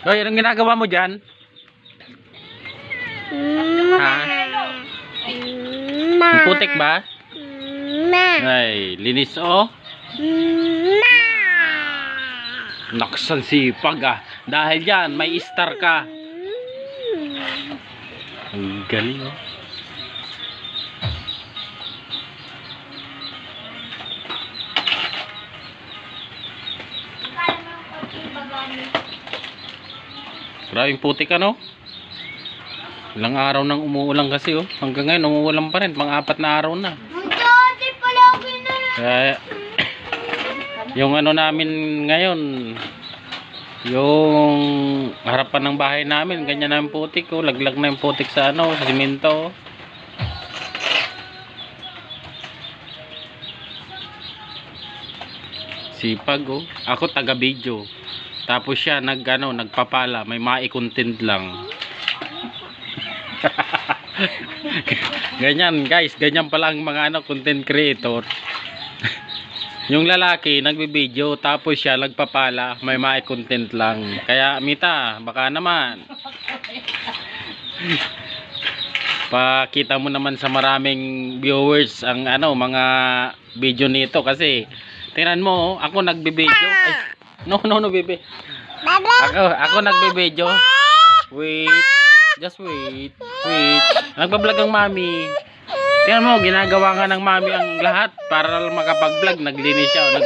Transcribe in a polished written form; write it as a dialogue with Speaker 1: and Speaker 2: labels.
Speaker 1: Hoy, anong ginagawa mo dyan? Ha? Ang putik ba? Ay, linis oh. Naksan sipag ah. Dahil dyan, may star ka. Ang galing oh. Maraming putik ano? Ilang araw nang umuulan kasi oh. Hanggang ngayon umuulan pa rin. Pang-4 na araw na. Kaya, yung ano namin ngayon, yung harapan ng bahay namin, ganyan na yung putik oh. Laglag na yung putik sa ano, sa simento. Sipag oh. Ako taga-video. Tapos siya nagpapala, may mai-content lang. Ganyan guys, ganyan pala ang mga content creator. Yung lalaki nagbi-video, tapos siya nagpapala, may mai-content lang. Kaya Mita, baka naman pakita mo naman sa maraming viewers ang mga video nito kasi tingnan mo, ako nagbi-video. Ay, no baby. Ako nagbe-video. Wait. Just wait. Nagba-vlog ang mami. Tingnan mo, ginagawa nga ng mami ang lahat para makapag-vlog. Naglinis siya.